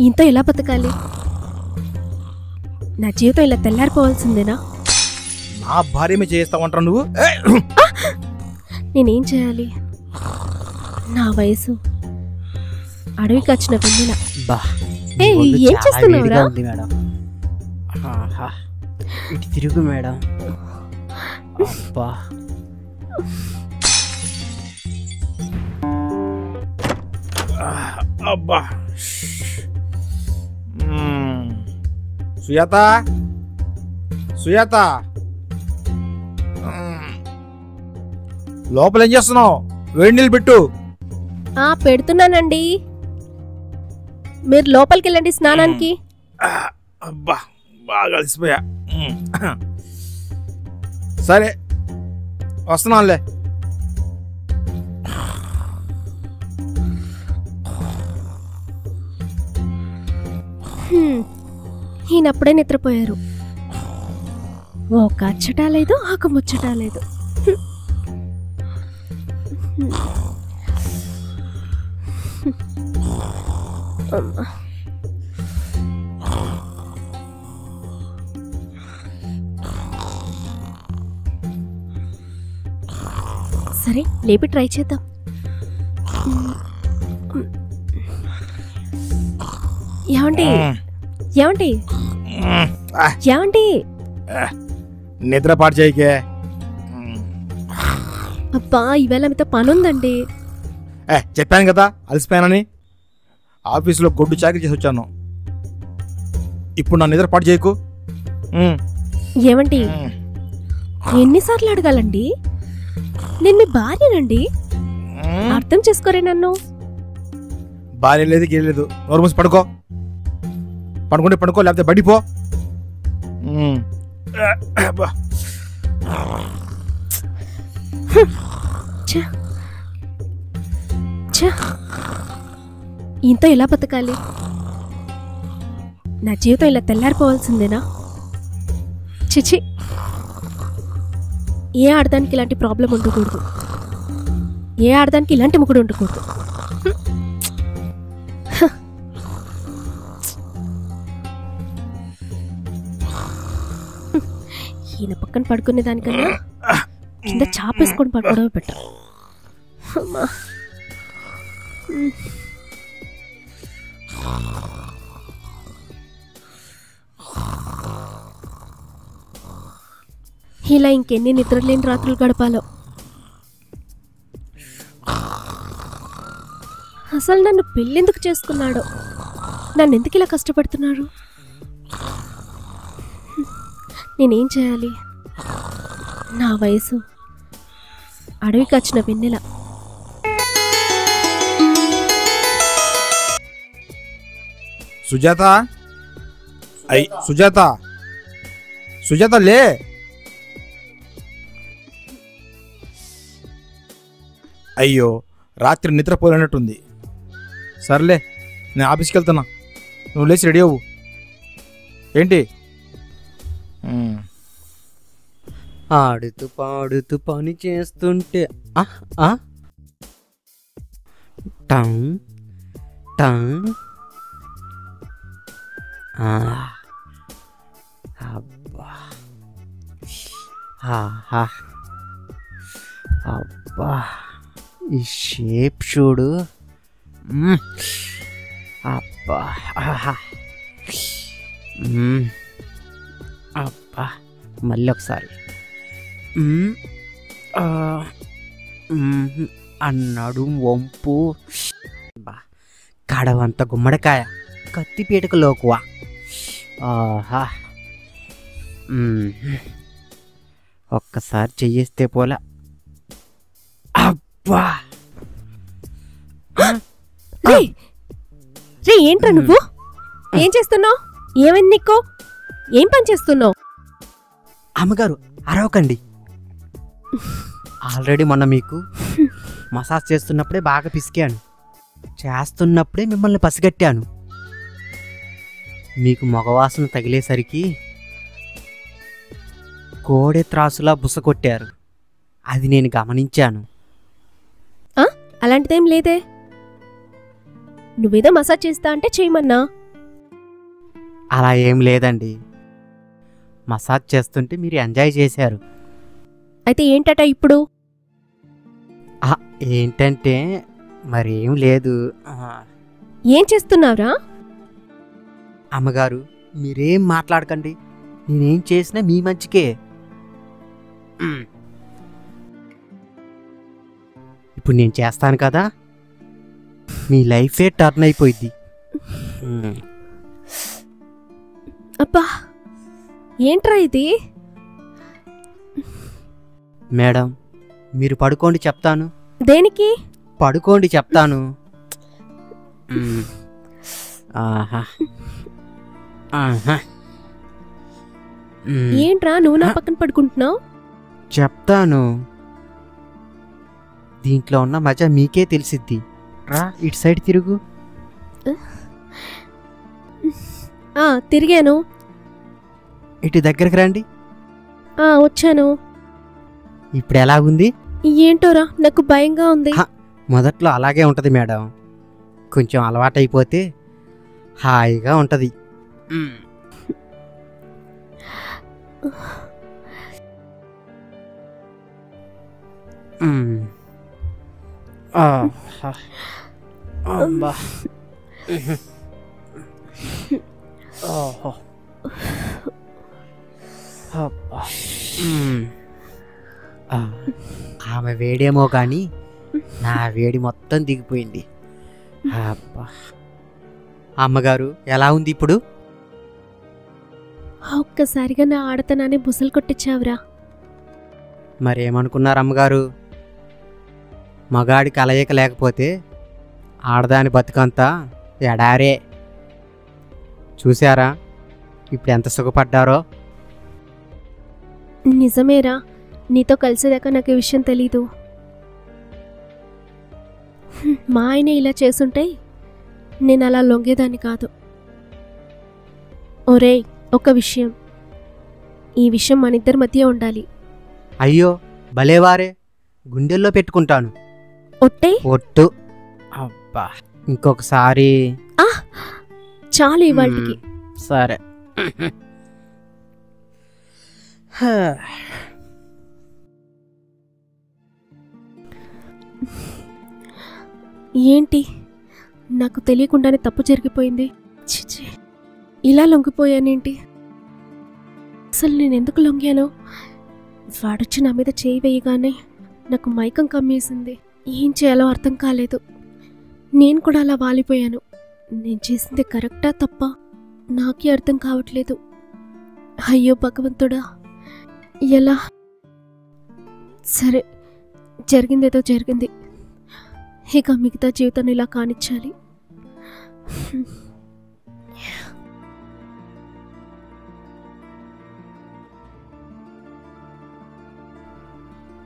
ఇంత ఎలా బతకాలి? నా జీవితం ఇలా తెల్లారిపోవాల్సిందేనా? నా భార్య చేస్తావంటావు నువ్వు? నేనేం చేయాలి? నా వయసు అడవికి వచ్చిన వెన్నెల. ఏం చేస్తున్నావురా? ఇటు తిరుగు మేడం. అబ్బా అబ్బా. సుజాత, సుజాత, లోపల ఏం చేస్తున్నావు? వేడి నీళ్ళు పెట్టు. పెడుతున్నానండి. మీరు లోపలికి వెళ్ళండి స్నానానికి. అబ్బా బాగా అలసిపోయా. సరే వస్తున్నానులే. ఈయనప్పుడే నిద్రపోయారు. ఒక అచ్చటా లేదు, ఒక ముచ్చటా లేదు. సరే లేపి ట్రై చేద్దాం. ఏమండి ఏమండి ఏమండి? నిద్ర పాటు చేయకే. అబ్బా ఈవేళ మీతో పనుందండి. చెప్పాను కదా అలసిపోయానని. ఆఫీసులో గొడ్డు చాకరీ చేసి వచ్చాను. ఇప్పుడు నా నిద్ర పాటు చేయకు. ఏమండి ఎన్నిసార్లు అడగాలండి? నేను మీ భార్యనండి, అర్థం చేసుకోరే నన్ను. భార్య లేదు గీయలేదు. నోరు మూసి పడుకో. పడుకుంటే పడుకో, లేకపోతే బడిపో. ఇంత ఎలా బతకాలి? నా జీవితం ఇలా తెల్లారిపోవాల్సిందేనా? చిచి, ఏ ఆడదానికి ఇలాంటి ప్రాబ్లం ఉండకూడదు. ఏ ఆడదానికి ఇలాంటి ముగ్గుడు ఉండకూడదు. ఈయన పక్కన పడుకునే దానికన్నా కింద చాపేసుకొని పడుకోవడమే బెటర్. ఇలా ఇంకెన్ని నిద్రలేని రాత్రులు గడపాలో. అసలు నన్ను పెళ్ళెందుకు చేసుకున్నాడో, నన్ను ఎందుకు ఇలా కష్టపడుతున్నాడు? నేనేం చేయాలి? నా వయసు అడవికి వచ్చిన వెన్నెల. సుజాత, సుజాత, సుజాత లే. అయ్యో రాత్రి నిద్రపోలేనట్టుంది. సర్లే నేను ఆఫీస్కి వెళ్తున్నా, నువ్వు లేచి రెడీ అవ్వు. ఏంటి? ఆడుతూ పాడుతూ పని చేస్తుంటే టంగ్ టంగ్. అబ్బా అబ్బా ఈ షేప్ చూడు. అబ్బా అబ్బా మళ్ళీ ఒకసారి అన్నాడు వంపు. కడవంత గుమ్మడికాయ, కత్తిపీటకు లోకువా. ఆహా ఒక్కసారి చెయ్యేస్తే పోలా. అబ్బా రే ఏంట్రా నువ్వు? ఏం చేస్తున్నావు? ఏమైంది నీకు? ఏం పని చేస్తున్నావు? అమ్మగారు అరవకండి. ఆల్రెడీ మొన్న మీకు మసాజ్ చేస్తున్నప్పుడే బాగా పిసికాను, చేస్తున్నప్పుడే మిమ్మల్ని పసిగట్టాను. మీకు మగవాసన తగిలేసరికి కోడె త్రాసులా బుస కొట్టారు. అది నేను గమనించాను. అలాంటిదేం లేదే. నువ్వేదో మసాజ్ చేస్తా అంటే చేయమన్నా. అలా ఏం లేదండి, మసాజ్ చేస్తుంటే మీరు ఎంజాయ్ చేశారు. అయితే ఏంటట ఇప్పుడు? ఏంటంటే మరేం లేదు. ఏం చేస్తున్నావురా? అమ్మగారు మీరేం మాట్లాడకండి, నేనేం చేసినా మీ మంచికే. ఇప్పుడు నేను చేస్తాను కదా, మీ లైఫే టర్న్ అయిపోయింది. అబ్బా ఏంట్రా ఇది? మేడం మీరు పడుకోండి చెప్తాను. దేనికి? పడుకోండి చెప్తాను. ఆహా ఆహా. ఏంట్రా నువ్వు నా పక్కన పడుకుంటున్నావు? చెప్తాను, దీంట్లో ఉన్న మజా మీకే తెలిసిద్ది. రా ఇటు సైడ్ తిరుగు. తిరిగాను. ఇటు దగ్గరికి రండి. వచ్చాను. ఇప్పుడు ఎలాగుంది? ఏంటోరా నాకు భయంగా ఉంది. మొదట్లో అలాగే ఉంటుంది మేడం, కొంచెం అలవాటైపోతే హాయిగా ఉంటుంది. ఆమె వేడేమో కానీ నా వేడి మొత్తం దిగిపోయింది. అబ్బా. అమ్మగారు ఎలా ఉంది ఇప్పుడు? ఒక్కసారిగా నా ఆడతనాన్ని బుసలు కొట్టించావురా. మరేమనుకున్నారు అమ్మగారు, మగాడి కలయిక లేకపోతే ఆడదాని బతుకంతా ఎడారే. చూసారా ఇప్పుడు ఎంత సుఖపడ్డారో? నిజమేరా, నీతో కలిసేదాకా నాకు ఈ విషయం తెలీదు. మా ఆయన ఇలా చేసుంటే నేను అలా లొంగేదాన్ని కాదు. ఒరేయ్ ఒక విషయం, ఈ విషయం మన ఇద్దరి మధ్య ఉండాలి. అయ్యో భలేవారే, గుండెల్లో పెట్టుకుంటాను. ఒట్టే? ఒట్టు. అబ్బా ఇంకొకసారి చాలు ఇవాళకి. సరే. ఏంటి నాకు తెలియకుండానే తప్పు జరిగిపోయింది. చిచి, ఇలా లొంగిపోయానేంటి? అసలు నేను ఎందుకు లొంగాను? వాడొచ్చి నా మీద చేయి వేయగానే నాకు మైకం కమ్మేసింది. ఏం చేయాలో అర్థం కాలేదు. నేను కూడా అలా వాలిపోయాను. నేను చేసింది కరెక్టా తప్ప నాకే అర్థం కావట్లేదు. అయ్యో భగవంతుడా, ఎలా? సరే, జరిగిందేదో జరిగింది. ఇక మిగతా జీవితాన్ని ఇలా కానిచ్చాలి.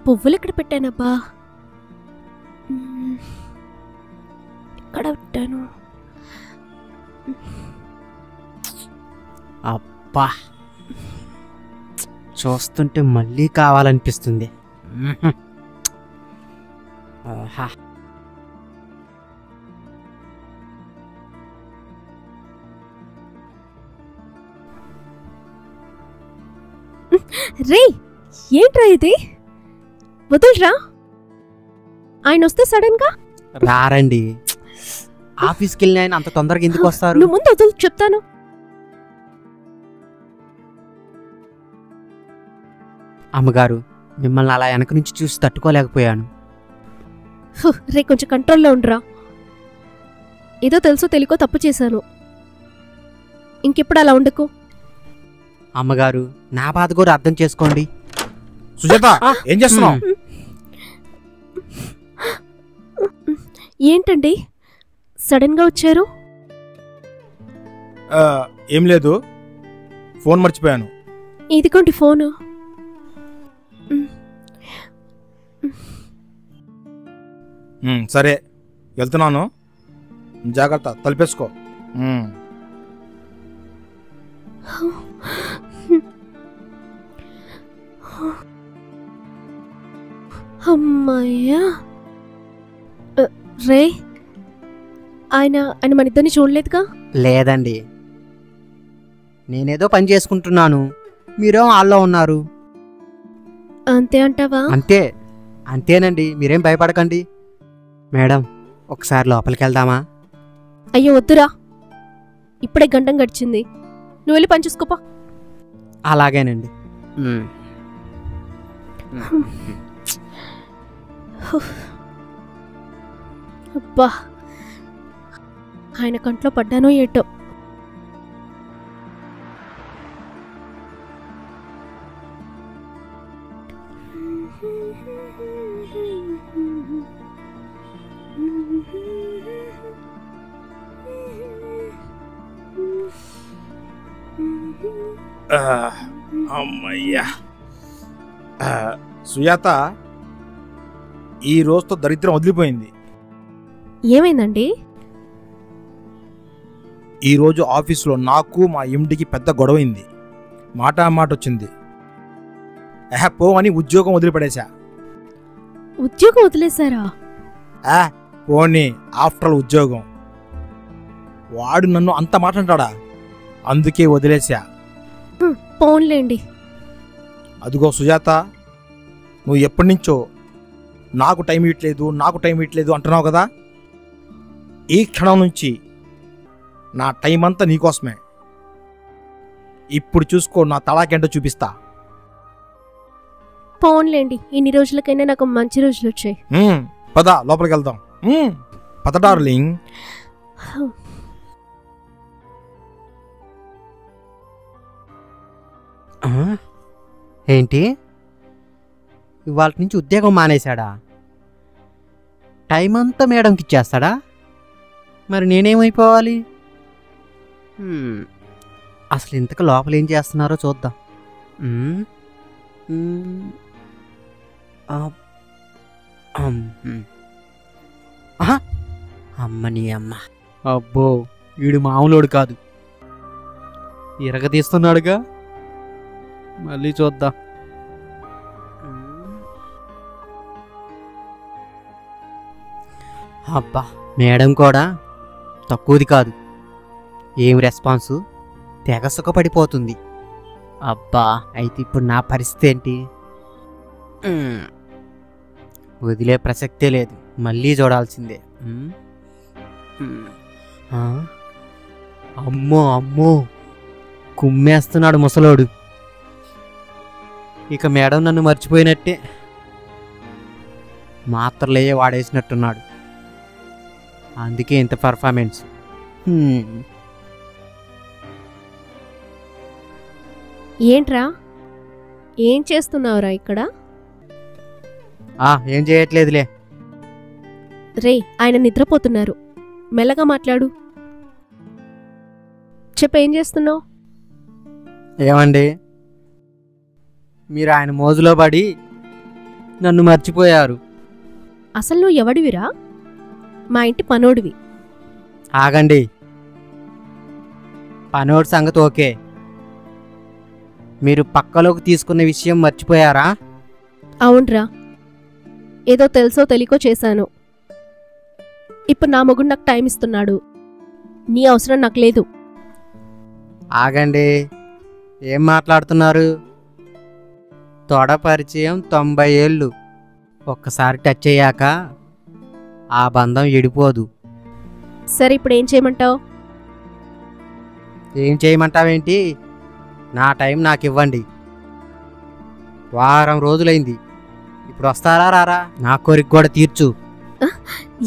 పువ్వులు ఎక్కడ పెట్టానబ్బా? ఎక్కడ పెట్టాను? అబ్బా చూస్తుంటే మళ్ళీ కావాలనిపిస్తుంది. ఆహా. రే ఏంట్రా ఇది? వదులురా. ఆయన వస్తే సడన్ గా రారండి, ఆఫీస్కి వెళ్ళిన ఆయన అంత తొందరగా ఎందుకు వస్తారు? నువ్వు ముందు వదులు చెప్తాను. అమ్మగారు మిమ్మల్ని అలా వెనక నుంచి చూసి తట్టుకోలేకపోయాను. రే కొంచెం కంట్రోల్లో ఉండరా. ఏదో తెలుసో తెలియకో తప్పు చేశాను. ఇంకెప్పుడు అలా ఉండకు. అమ్మగారు నా బాధ కూడా అర్థం చేసుకోండి. సుజాత ఏం చేస్తున్నావు? ఏంటండి సడన్ గా వచ్చారు? ఏం లేదు, ఫోన్ మర్చిపోయాను. ఇదిగోండి ఫోను. సరే వెళ్తున్నాను, జాగ్రత్త, తలిపేసుకో. అమ్మాయ్యా, రే ఆయన మన ఇద్దరిని చూడలేదుగా? లేదండి, నేనేదో పని చేసుకుంటున్నాను, మీరేమో హాల్లో ఉన్నారు. అంతే అంటావా? అంతేనండి, మీరేం భయపడకండి. మేడం, ఒకసారి లోపలికి వెళ్దామా? అయ్యో వద్దురా, ఇప్పుడే గంటం గడిచింది. నువ్వు వెళ్ళి పని చూసుకోపా. అలాగేనండి. అబ్బా, ఆయన కంట్లో పడ్డానో ఏటో. అమ్మయ్యా. సుజాత, ఈ రోజుతో దరిద్రం వదిలిపోయింది. ఏమైందండి? ఈరోజు ఆఫీసులో నాకు మా ఎండికి పెద్ద గొడవైంది. మాట వచ్చింది. పో అని ఉద్యోగం వదిలిపడేశా. ఉద్యోగం వదిలేశారా? పోనీ, ఆఫ్టర్ ఉద్యోగం. వాడు నన్ను అంత మాట అంటాడా? అందుకే వదిలేశా. పోన్లేండి. అదిగో సుజాత, నువ్వు ఎప్పటి నుంచో నాకు టైం ఇవ్వట్లేదు అంటున్నావు కదా. ఈ క్షణం నుంచి నా టైం అంతా నీకోసమే. ఇప్పుడు చూసుకో, నా తలాకేంటో చూపిస్తా. పోన్లేండి, ఇన్ని రోజులకైనా నాకు మంచి రోజులు వచ్చాయి. పద, లోపలికి వెళ్దాం. పద డార్లింగ్. ఏంటి, ఇవాళ నుంచి ఉద్యోగం మానేశాడా? టైం అంతా మేడంకి ఇచ్చేస్తాడా? మరి నేనేమైపోవాలి? అసలు ఇంతకు లోపల ఏం చేస్తున్నారో చూద్దాం. అమ్మని అమ్మ. అబ్బో, వీడు మామూలోడు కాదు, ఇరగదీస్తున్నాడుగా. మళ్ళీ చూద్దాం. అబ్బా, మేడం కూడా తక్కువది కాదు. ఏం రెస్పాన్సు, తెగ సుఖపడిపోతుంది. అబ్బా, అయితే ఇప్పుడు నా పరిస్థితి ఏంటి? వదిలే ప్రసక్తే లేదు, మళ్ళీ చూడాల్సిందే. అమ్మో, కుమ్మేస్తున్నాడు ముసలోడు. ఇక మేడం నన్ను మర్చిపోయినట్టే. మాత్రలే వాడేసినట్టున్నాడు, అందుకే ఇంత పర్ఫార్మెన్స్. ఏంట్రా, ఏం చేస్తున్నావురా ఇక్కడ? ఏం చేయట్లేదులే. రే, ఆయన నిద్రపోతున్నారు, మెల్లగా మాట్లాడు. ఏం చేస్తున్నావు? ఏమండి, మీరు ఆయన మోజులో పడి నన్ను మర్చిపోయారు. అసలు నువ్వు ఎవడివిరా? మా ఇంటి పనోడివి. ఆగండి, పనోడి సంగతి ఓకే, మీరు పక్కలోకి తీసుకున్న విషయం మర్చిపోయారా? అవునరా, ఏదో తెలుసో తెలియకో చేశాను. ఇప్పుడు నా మొగుడు నాకు టైం ఇస్తున్నాడు, నీ అవసరం నాకు లేదు. ఆగండి, ఏం మాట్లాడుతున్నారు? తొడ పరిచయం 90 ఏళ్ళు, ఒక్కసారి టచ్ అయ్యాక ఆ బంధం ఎడిపోదు. సరే, ఇప్పుడు ఏం చేయమంటావు? ఏం చేయమంటావేంటి? నా టైం నాకు ఇవ్వండి. వారం రోజులైంది, ఇప్పుడు వస్తారా రారా? నా కోరిక కూడా తీర్చు.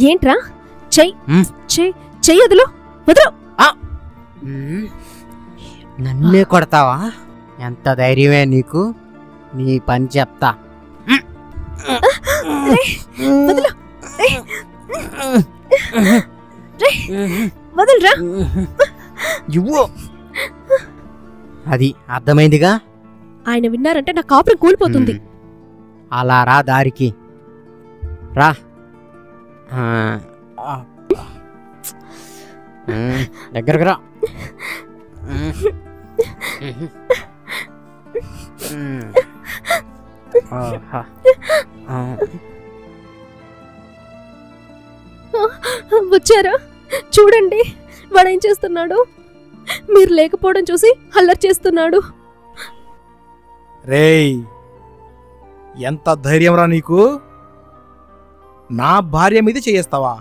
ఏంట్రా? చెయ్యి వదులు. నన్నే కొడతావా? ఎంత ధైర్యమే నీకు? నీ పని చెప్తా. వదలరా. అది అర్థమైందిగా. ఆయన విన్నారంటే నా కాపురం కూలిపోతుంది. అలా రా, దారికి రా. దగ్గరకు రా. వచ్చారా? చూడండి, వాడేం చేస్తున్నాడు. మీరు లేకపోవడం చూసి అల్లరి చేస్తున్నాడు. రేయ్, ఎంత ధైర్యంరా నీకు? నా భార్య మీద చేయేస్తావా?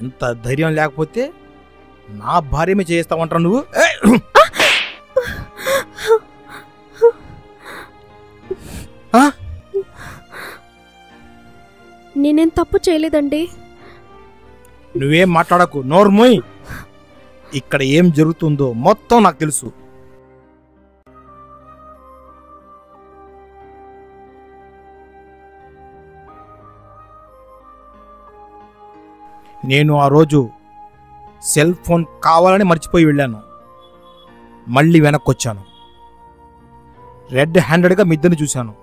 ఎంత ధైర్యం లేకపోతే నా భార్య మీద చేస్తావంటావు నువ్వు? నేనేం తప్పు చేయలేదండి. నువ్వేం మాట్లాడకు, నోర్మోయ్. ఇక్కడ ఏం జరుగుతుందో మొత్తం నాకు తెలుసు. నేను ఆ రోజు సెల్ ఫోన్ కావాలని మర్చిపోయి వెళ్ళాను. మళ్ళీ వెనక్కొచ్చాను. రెడ్ హ్యాండెడ్గా మీ ఇద్దరిని చూశాను.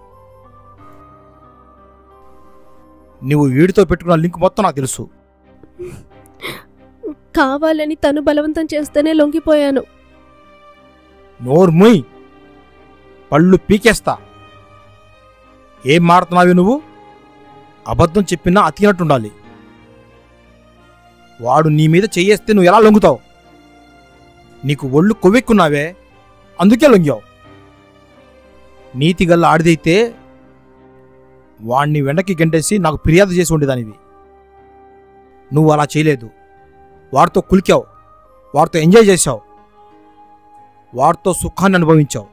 నువ్వు వీడితో పెట్టుకున్న లింక్ మొత్తం నాకు తెలుసు. కావాలని తను బలవంతం చేస్తేనే లొంగిపోయాను. నోర్ముయ్, పళ్ళు పీకేస్తా. ఏం మాడుతున్నావి నువ్వు? అబద్ధం చెప్పినా అతికినట్టుండాలి. వాడు నీ మీద చెయ్యేస్తే నువ్వు ఎలా లొంగుతావు? నీకు ఒళ్ళు కొవ్వెక్కున్నావే, అందుకే లొంగావు. నీతిగల్ల ఆడిదైతే వాణ్ణి వెనక్కి గంటేసి నాకు ఫిర్యాదు చేసి ఉండేదానివి. నువ్వు అలా చేయలేదు. వాడితో కులికావు, వాడితో ఎంజాయ్ చేశావు, వాడితో సుఖాన్ని అనుభవించావు.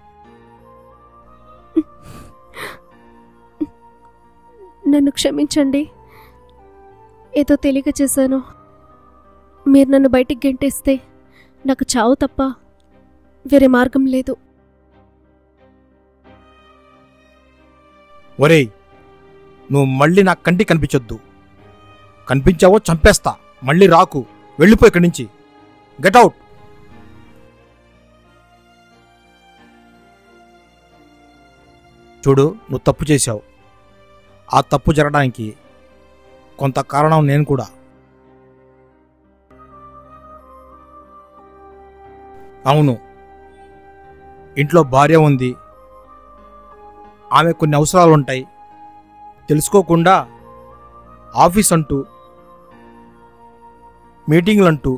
నన్ను క్షమించండి. ఏదో తెలియక చేశాను. మీరు నన్ను బయటికి గెంటేస్తే నాకు చావు తప్ప వేరే మార్గం లేదు. ఒరేయ్, నువ్వు మళ్ళీ నా కంటికి కనిపించొద్దు. కనిపించావో చంపేస్తా. మళ్ళీ రాకు. వెళ్ళిపో ఇక్కడి నుంచి. Get out. చూడు, నువ్వు తప్పు చేశావు. ఆ తప్పు జరగడానికి కొంత కారణం నేను కూడా. అవును, ఇంట్లో భార్య ఉంది. ఆమె కొన్ని అవసరాలు ఉంటాయి. తెలుసుకోకుండా ఆఫీస్ అంటూ, మీటింగ్లంటూ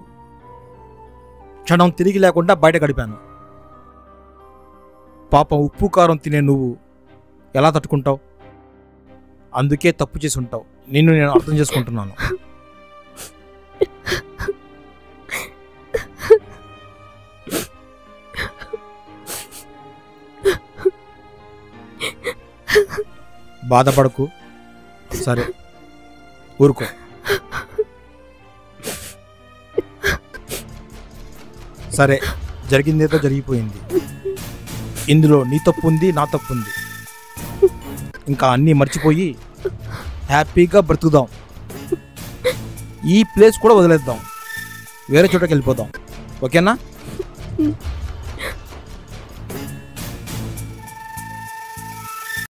క్షణం తిరిగి లేకుండా బయట గడిపాను. పాపం ఉప్పు కారం తినే నువ్వు ఎలా తట్టుకుంటావు? అందుకే తప్పు చేసి ఉంటావు. నిన్ను నేను అర్థం చేసుకుంటున్నాను. బాధపడకు. సరే, ఊరుకో. సరే, జరిగిందేదో జరిగిపోయింది. ఇందులో నీ తప్పు ఉంది, నా తప్పు ఉంది. ఇంకా అన్నీ మర్చిపోయి హ్యాపీగా బ్రతుకుదాం. ఈ ప్లేస్ కూడా వదిలేద్దాం. వేరే చోటకి వెళ్ళిపోదాం. ఓకేనా?